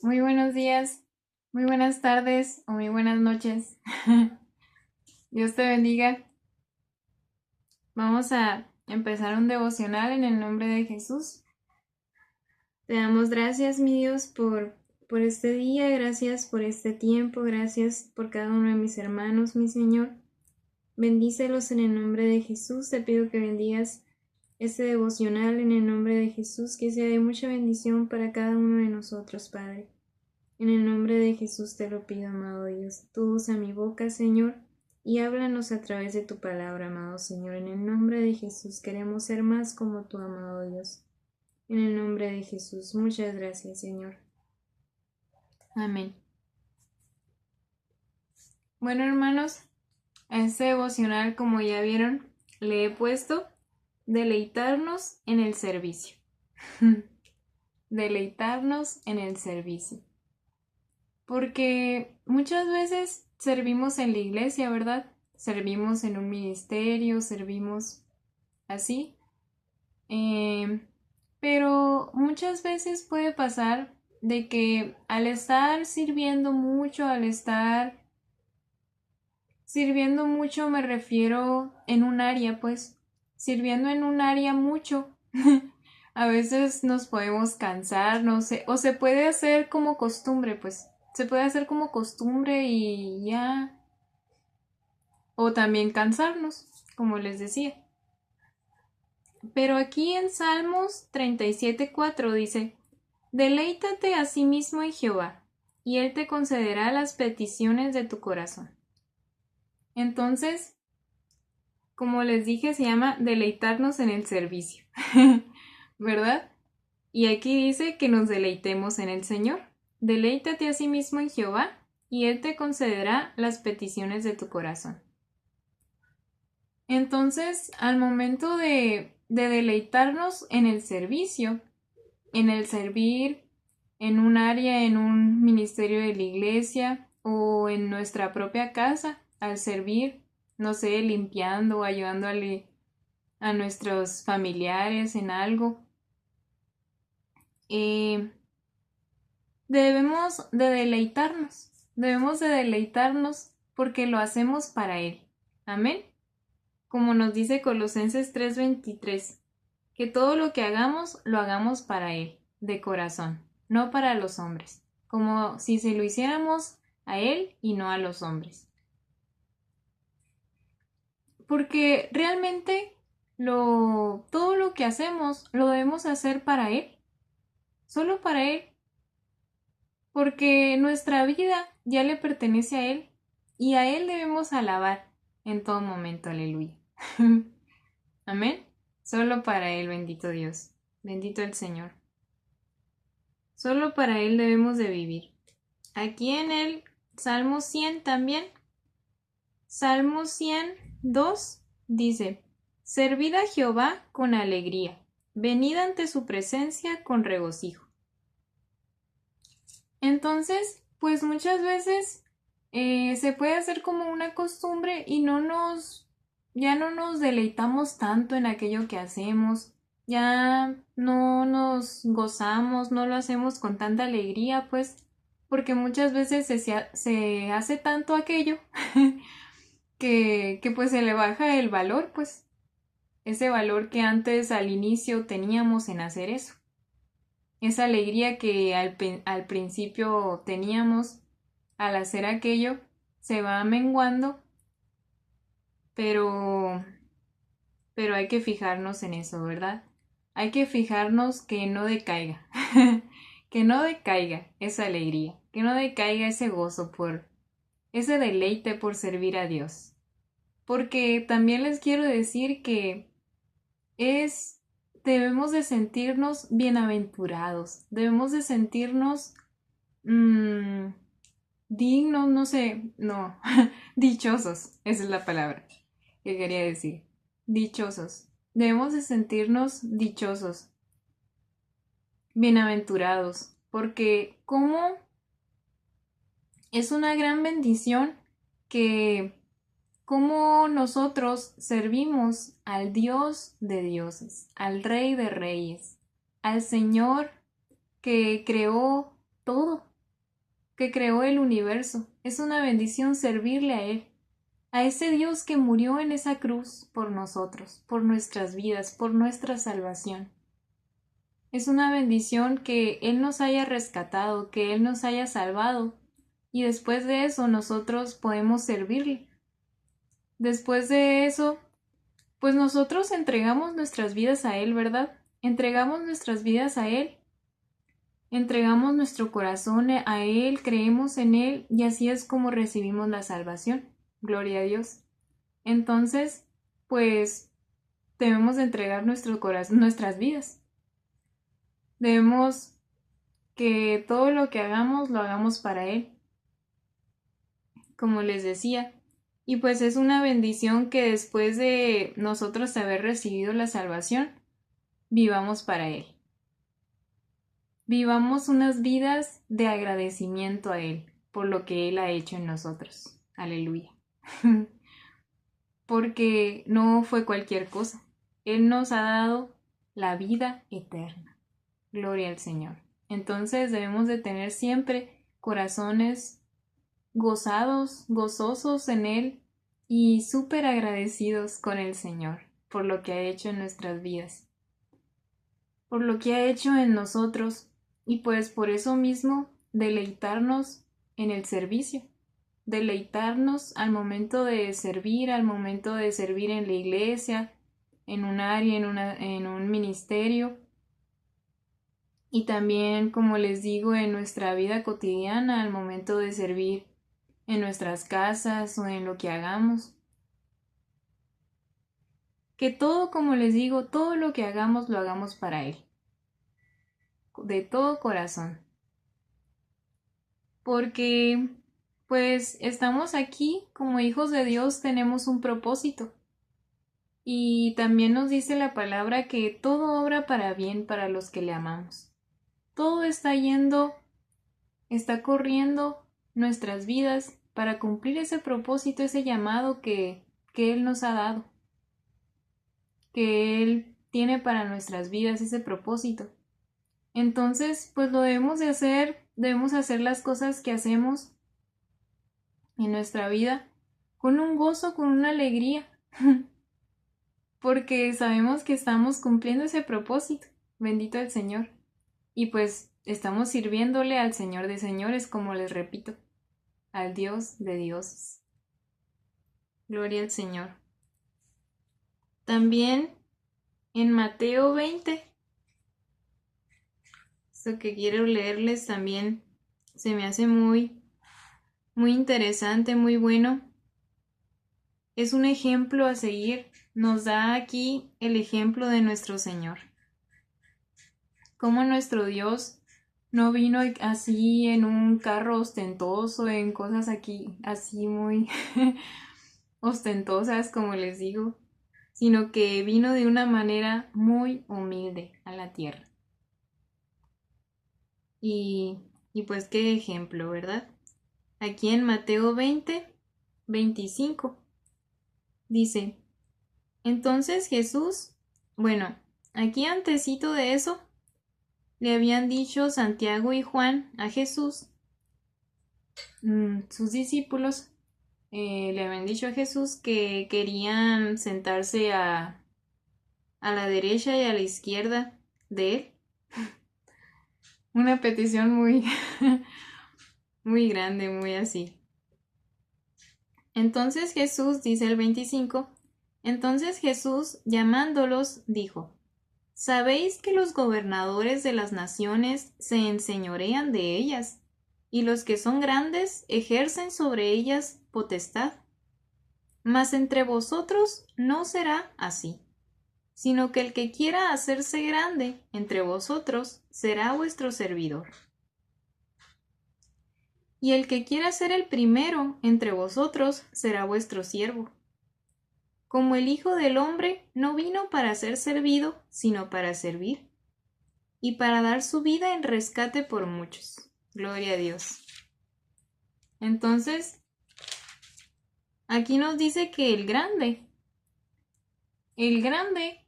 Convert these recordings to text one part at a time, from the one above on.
Muy buenos días, muy buenas tardes o muy buenas noches. Dios te bendiga. Vamos a empezar un devocional en el nombre de Jesús. Te damos gracias, mi Dios, por este día, gracias por este tiempo, gracias por cada uno de mis hermanos, mi Señor. Bendícelos en el nombre de Jesús. Te pido que bendigas este devocional en el nombre de Jesús, que sea de mucha bendición para cada uno de nosotros, Padre. En el nombre de Jesús te lo pido, amado Dios. Tú usa mi boca, Señor, y háblanos a través de tu palabra, amado Señor. En el nombre de Jesús queremos ser más como tu amado Dios. En el nombre de Jesús, muchas gracias, Señor. Amén. Bueno, hermanos, a este devocional, como ya vieron, le he puesto deleitarnos en el servicio. Deleitarnos en el servicio. Porque muchas veces servimos en la iglesia, ¿verdad? Servimos en un ministerio, servimos así. Pero muchas veces puede pasar de que al estar sirviendo mucho, sirviendo mucho me refiero en un área, pues, sirviendo en un área mucho. A veces nos podemos cansar, no sé, o se puede hacer como costumbre, pues, se puede hacer como costumbre y ya, o también cansarnos, como les decía. Pero aquí en Salmos 37:4 dice, deleítate a sí mismo en Jehová, y Él te concederá las peticiones de tu corazón. Entonces, como les dije, se llama deleitarnos en el servicio, ¿verdad? Y aquí dice que nos deleitemos en el Señor. Deleítate a sí mismo en Jehová, y Él te concederá las peticiones de tu corazón. Entonces, al momento de deleitarnos en el servicio, en el servir en un área, en un ministerio de la iglesia o en nuestra propia casa, al servir, no sé, limpiando o ayudándole a nuestros familiares en algo, debemos de deleitarnos porque lo hacemos para Él. Amén. Como nos dice Colosenses 3:23, que todo lo que hagamos, lo hagamos para Él, de corazón, no para los hombres, como si se lo hiciéramos a Él y no a los hombres. Porque realmente todo lo que hacemos lo debemos hacer para Él, solo para Él, porque nuestra vida ya le pertenece a Él y a Él debemos alabar en todo momento, aleluya. Amén. Solo para Él, bendito Dios, bendito el Señor. Solo para Él debemos de vivir. Aquí en el Salmo 100 también, Salmo 102 dice, servid a Jehová con alegría, venid ante su presencia con regocijo. Entonces, pues muchas veces se puede hacer como una costumbre y ya no nos deleitamos tanto en aquello que hacemos, ya no nos gozamos, no lo hacemos con tanta alegría, pues, porque muchas veces se hace tanto aquello que pues se le baja el valor, pues, ese valor que antes al inicio teníamos en hacer eso. Esa alegría que al principio teníamos al hacer aquello se va menguando, pero, pero hay que fijarnos en eso, ¿verdad? Hay que fijarnos que no decaiga, que no decaiga esa alegría, que no decaiga ese gozo por ese deleite por servir a Dios. Porque también les quiero decir que debemos de sentirnos bienaventurados, debemos de sentirnos dignos, no sé, no, dichosos, esa es la palabra que quería decir, dichosos, debemos de sentirnos dichosos, bienaventurados, porque como es una gran bendición que como nosotros servimos al Dios de dioses, al Rey de reyes, al Señor que creó todo, que creó el universo. Es una bendición servirle a Él, a ese Dios que murió en esa cruz por nosotros, por nuestras vidas, por nuestra salvación. Es una bendición que Él nos haya rescatado, que Él nos haya salvado, y después de eso nosotros podemos servirle. Después de eso, pues nosotros entregamos nuestras vidas a Él, ¿verdad? Entregamos nuestras vidas a Él. Entregamos nuestro corazón a Él, creemos en Él, y así es como recibimos la salvación. Gloria a Dios. Entonces, pues, debemos de entregar nuestro corazón, nuestras vidas. Debemos que todo lo que hagamos, lo hagamos para Él, como les decía. Y pues es una bendición que después de nosotros haber recibido la salvación, vivamos para Él. Vivamos unas vidas de agradecimiento a Él por lo que Él ha hecho en nosotros. Aleluya. Porque no fue cualquier cosa. Él nos ha dado la vida eterna. Gloria al Señor. Entonces debemos de tener siempre corazones gozados, gozosos en Él y súper agradecidos con el Señor por lo que ha hecho en nuestras vidas, por lo que ha hecho en nosotros, y pues por eso mismo deleitarnos en el servicio, deleitarnos al momento de servir en la iglesia, en un área, en un ministerio, y también, como les digo, en nuestra vida cotidiana, al momento de servir en nuestras casas o en lo que hagamos. Que todo, como les digo, todo lo que hagamos lo hagamos para Él, de todo corazón. Porque, pues, estamos aquí como hijos de Dios, tenemos un propósito. Y también nos dice la palabra que todo obra para bien para los que le amamos. Todo está corriendo nuestras vidas para cumplir ese propósito, ese llamado que Él nos ha dado, que Él tiene para nuestras vidas, ese propósito. Entonces, pues lo debemos hacer las cosas que hacemos en nuestra vida con un gozo, con una alegría, porque sabemos que estamos cumpliendo ese propósito. Bendito el Señor. Y pues estamos sirviéndole al Señor de señores, como les repito, al Dios de dioses. Gloria al Señor. También en Mateo 20, esto que quiero leerles también se me hace muy interesante, muy bueno. Es un ejemplo a seguir. Nos da aquí el ejemplo de nuestro Señor. Cómo nuestro Dios no vino así en un carro ostentoso, en cosas aquí así muy ostentosas, como les digo, sino que vino de una manera muy humilde a la tierra. Y pues qué ejemplo, ¿verdad? Aquí en Mateo 20, 25, dice, entonces Jesús, bueno, aquí antesito de eso, le habían dicho Santiago y Juan a Jesús, sus discípulos, le habían dicho a Jesús que querían sentarse a la derecha y a la izquierda de él. Una petición muy, muy grande, muy así. Entonces Jesús, dice el 25, entonces Jesús, llamándolos, dijo, ¿sabéis que los gobernadores de las naciones se enseñorean de ellas, y los que son grandes ejercen sobre ellas potestad? Mas entre vosotros no será así, sino que el que quiera hacerse grande entre vosotros será vuestro servidor. Y el que quiera ser el primero entre vosotros será vuestro siervo. Como el Hijo del Hombre no vino para ser servido, sino para servir, y para dar su vida en rescate por muchos. Gloria a Dios. Entonces, aquí nos dice que el grande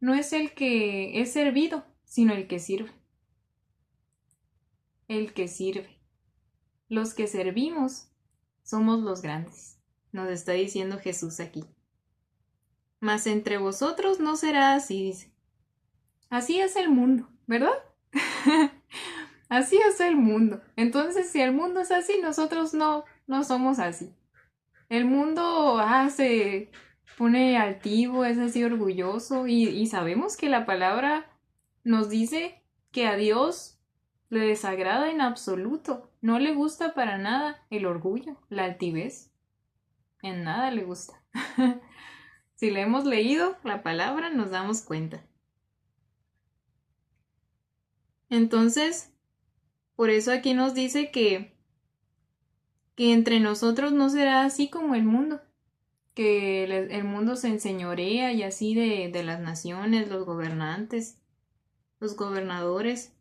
no es el que es servido, sino el que sirve. El que sirve. los que servimos somos los grandes, nos está diciendo Jesús aquí. Mas entre vosotros no será así, dice. Así es el mundo, ¿verdad? Así es el mundo. Entonces, si el mundo es así, nosotros no somos así. El mundo se pone altivo, es así orgulloso y sabemos que la palabra nos dice que a Dios le desagrada en absoluto. No le gusta para nada el orgullo, la altivez. En nada le gusta. Si le hemos leído la palabra, nos damos cuenta. Entonces, por eso aquí nos dice que entre nosotros no será así como el mundo, que el mundo se enseñorea y así de las naciones, los gobernantes, los gobernadores,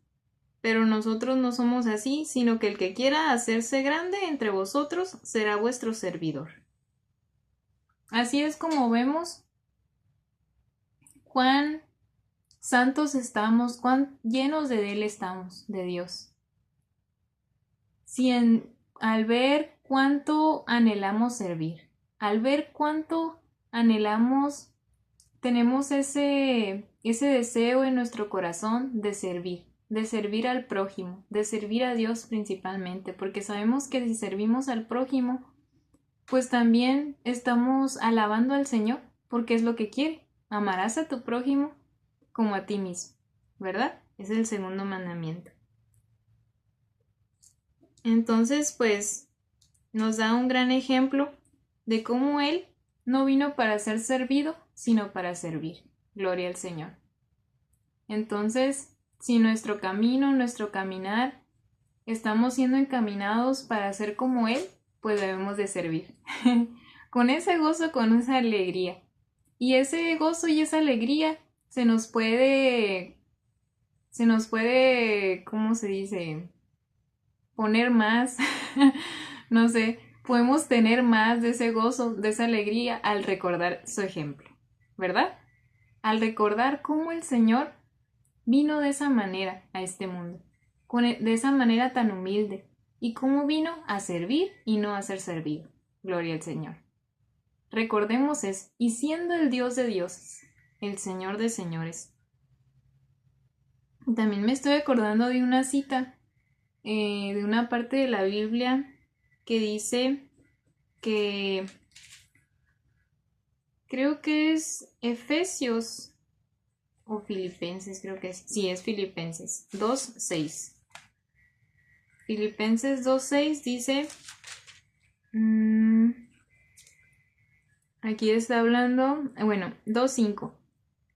pero nosotros no somos así, sino que el que quiera hacerse grande entre vosotros será vuestro servidor. Así es como vemos cuán santos estamos, cuán llenos de Él estamos, de Dios. Si al ver cuánto anhelamos servir, al ver cuánto anhelamos, tenemos ese deseo en nuestro corazón de servir al prójimo, de servir a Dios principalmente, porque sabemos que si servimos al prójimo, pues también estamos alabando al Señor, porque es lo que quiere. Amarás a tu prójimo como a ti mismo, ¿verdad? Es el segundo mandamiento. Entonces, pues, nos da un gran ejemplo de cómo Él no vino para ser servido, sino para servir. Gloria al Señor. Entonces, si nuestro camino, nuestro caminar, estamos siendo encaminados para ser como Él, pues debemos de servir. Con ese gozo, con esa alegría. Y ese gozo y esa alegría se nos puede, ¿cómo se dice? Poner más, no sé, podemos tener más de ese gozo, de esa alegría al recordar su ejemplo, ¿verdad? Al recordar cómo el Señor vino de esa manera a este mundo, de esa manera tan humilde, y cómo vino a servir y no a ser servido. Gloria al Señor. Recordemos eso, y siendo el Dios de dioses, el Señor de señores. También me estoy acordando de una cita de una parte de la Biblia que dice que creo que es Efesios o Filipenses, creo que es. Sí, es Filipenses 2:6. Filipenses 2:6 dice, aquí está hablando, bueno, 2:5.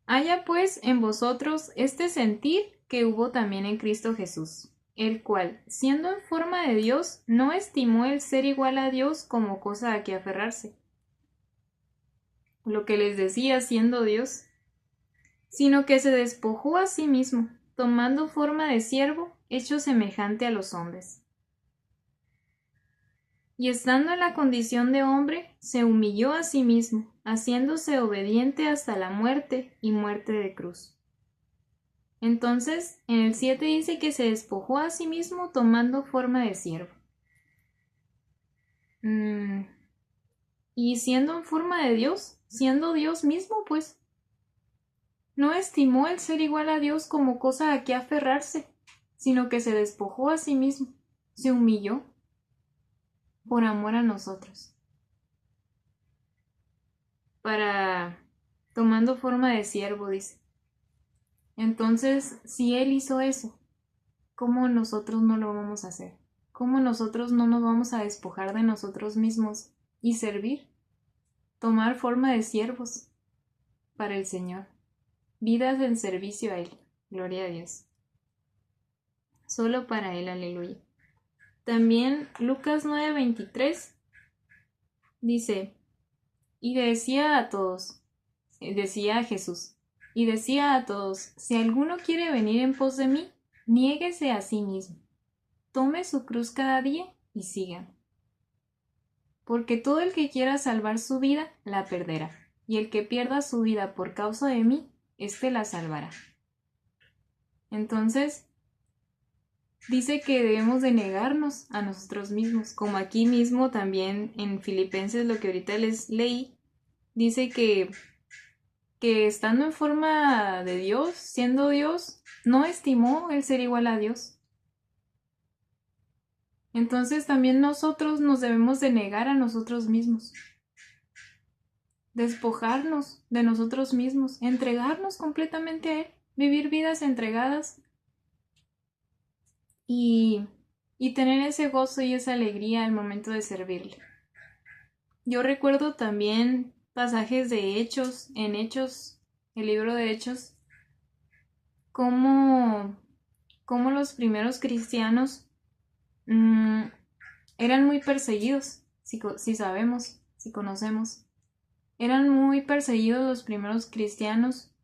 Haya pues en vosotros este sentir que hubo también en Cristo Jesús, el cual, siendo en forma de Dios, no estimó el ser igual a Dios como cosa a que aferrarse, lo que les decía siendo Dios, sino que se despojó a sí mismo, tomando forma de siervo, hecho semejante a los hombres. Y estando en la condición de hombre, se humilló a sí mismo, haciéndose obediente hasta la muerte y muerte de cruz. Entonces, en el 7 dice que se despojó a sí mismo tomando forma de siervo. Y siendo en forma de Dios, siendo Dios mismo, pues, no estimó el ser igual a Dios como cosa a que aferrarse, sino que se despojó a sí mismo, se humilló por amor a nosotros. Tomando forma de siervo, dice. Entonces, si Él hizo eso, ¿cómo nosotros no lo vamos a hacer? ¿Cómo nosotros no nos vamos a despojar de nosotros mismos y servir? Tomar forma de siervos para el Señor. Vidas en servicio a Él. Gloria a Dios. Solo para Él, aleluya. También Lucas 9:23 dice, y decía a todos, decía a Jesús, y decía a todos, si alguno quiere venir en pos de mí, niéguese a sí mismo, tome su cruz cada día y sígame. Porque todo el que quiera salvar su vida, la perderá, y el que pierda su vida por causa de mí, éste la salvará. Entonces, dice que debemos de negarnos a nosotros mismos, como aquí mismo también en Filipenses, lo que ahorita les leí, dice que estando en forma de Dios, siendo Dios, no estimó el ser igual a Dios. Entonces también nosotros nos debemos de negar a nosotros mismos, despojarnos de nosotros mismos, entregarnos completamente a Él, vivir vidas entregadas y, y tener ese gozo y esa alegría al momento de servirle. Yo recuerdo también pasajes de Hechos, en Hechos, el libro de Hechos, cómo los primeros cristianos eran muy perseguidos, si sabemos, si conocemos. Eran muy perseguidos los primeros cristianos.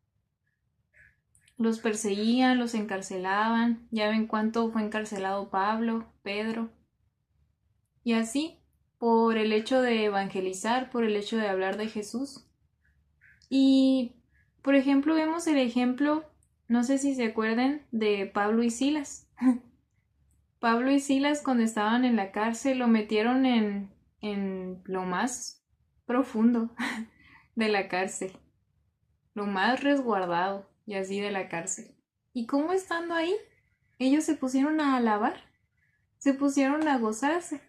Los perseguían, los encarcelaban. Ya ven cuánto fue encarcelado Pablo, Pedro. Y así, por el hecho de evangelizar, por el hecho de hablar de Jesús. Y, por ejemplo, vemos el ejemplo, no sé si se acuerdan, de Pablo y Silas. Pablo y Silas, cuando estaban en la cárcel, lo metieron en lo más profundo de la cárcel, lo más resguardado y así de la cárcel. ¿Y cómo estando ahí? Ellos se pusieron a alabar, se pusieron a gozarse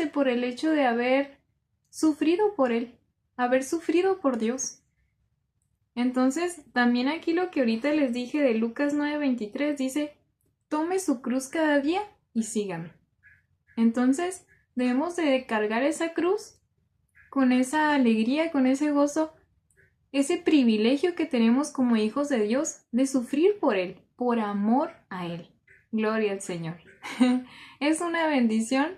por el hecho de haber sufrido por Él, haber sufrido por Dios. Entonces, también aquí lo que ahorita les dije de Lucas 9:23 dice, tome su cruz cada día y sígame. Entonces, debemos de cargar esa cruz con esa alegría, con ese gozo, ese privilegio que tenemos como hijos de Dios de sufrir por Él, por amor a Él. Gloria al Señor. Es una bendición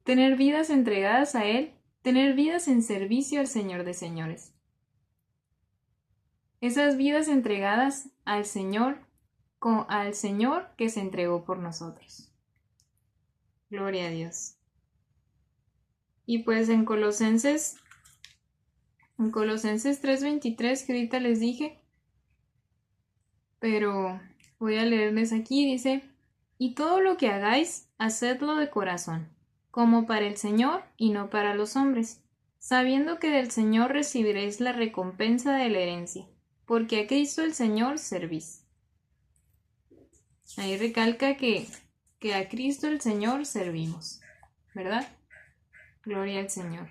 tener vidas entregadas a Él, tener vidas en servicio al Señor de señores. Esas vidas entregadas al Señor que se entregó por nosotros. Gloria a Dios. Y pues en Colosenses 3:23 que ahorita les dije, pero voy a leerles aquí, dice, y todo lo que hagáis, hacedlo de corazón, como para el Señor y no para los hombres, sabiendo que del Señor recibiréis la recompensa de la herencia, porque a Cristo el Señor servís. Ahí recalca que a Cristo el Señor servimos, ¿verdad? Gloria al Señor.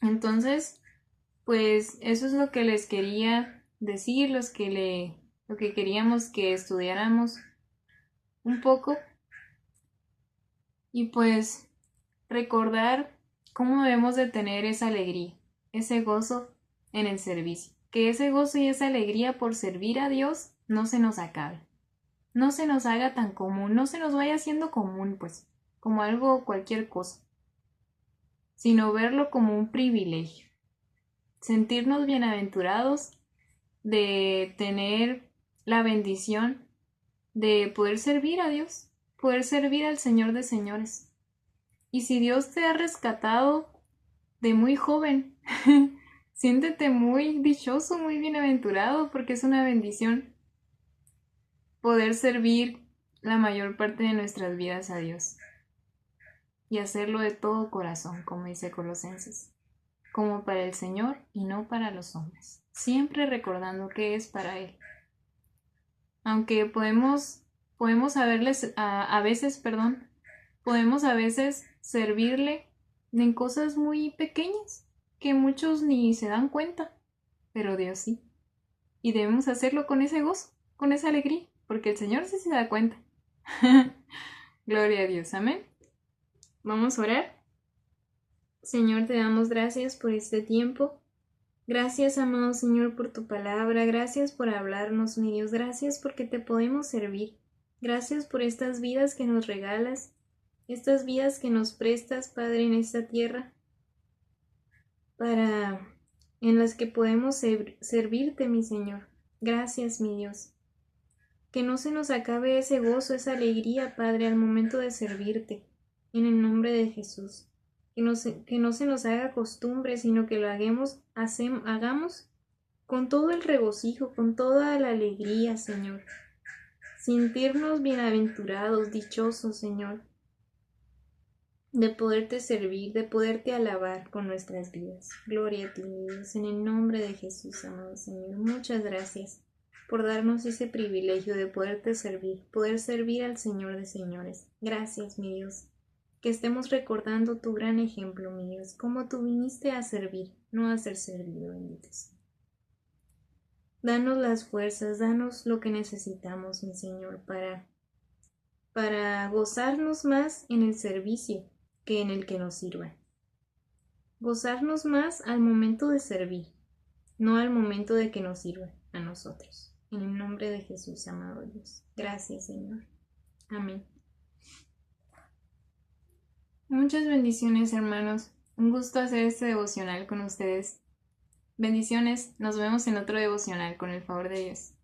Entonces, pues eso es lo que les quería decir, lo que queríamos que estudiáramos un poco. Y pues recordar cómo debemos de tener esa alegría, ese gozo en el servicio. Que ese gozo y esa alegría por servir a Dios no se nos acabe. No se nos haga tan común, no se nos vaya haciendo común, pues, como algo, cualquier cosa, sino verlo como un privilegio. Sentirnos bienaventurados de tener la bendición de poder servir a Dios, poder servir al Señor de señores. Y si Dios te ha rescatado de muy joven, siéntete muy dichoso, muy bienaventurado, porque es una bendición poder servir la mayor parte de nuestras vidas a Dios. Y hacerlo de todo corazón, como dice Colosenses, como para el Señor y no para los hombres, siempre recordando que es para Él. Aunque podemos a veces servirle en cosas muy pequeñas que muchos ni se dan cuenta, pero Dios sí. Y debemos hacerlo con ese gozo, con esa alegría, porque el Señor sí se da cuenta. Gloria a Dios, amén. Vamos a orar. Señor, te damos gracias por este tiempo. Gracias, amado Señor, por tu palabra. Gracias por hablarnos, mi Dios. Gracias porque te podemos servir. Gracias por estas vidas que nos regalas, estas vidas que nos prestas, Padre, en esta tierra, en las que podemos servirte, mi Señor. Gracias, mi Dios. Que no se nos acabe ese gozo, esa alegría, Padre, al momento de servirte, en el nombre de Jesús. Que no se nos haga costumbre, sino que lo hagamos con todo el regocijo, con toda la alegría, Señor. sentirnos bienaventurados, dichosos, Señor, de poderte servir, de poderte alabar con nuestras vidas. Gloria a ti, mi Dios, en el nombre de Jesús, amado Señor. Muchas gracias por darnos ese privilegio de poderte servir, poder servir al Señor de señores. Gracias, mi Dios, que estemos recordando tu gran ejemplo, mi Dios, cómo tú viniste a servir, no a ser servido, bendito sea. Danos las fuerzas, danos lo que necesitamos, mi Señor, para gozarnos más en el servicio que en el que nos sirva. Gozarnos más al momento de servir, no al momento de que nos sirva a nosotros. En el nombre de Jesús, amado Dios. Gracias, Señor. Amén. Muchas bendiciones, hermanos. Un gusto hacer este devocional con ustedes. Bendiciones. Nos vemos en otro devocional con el favor de Dios.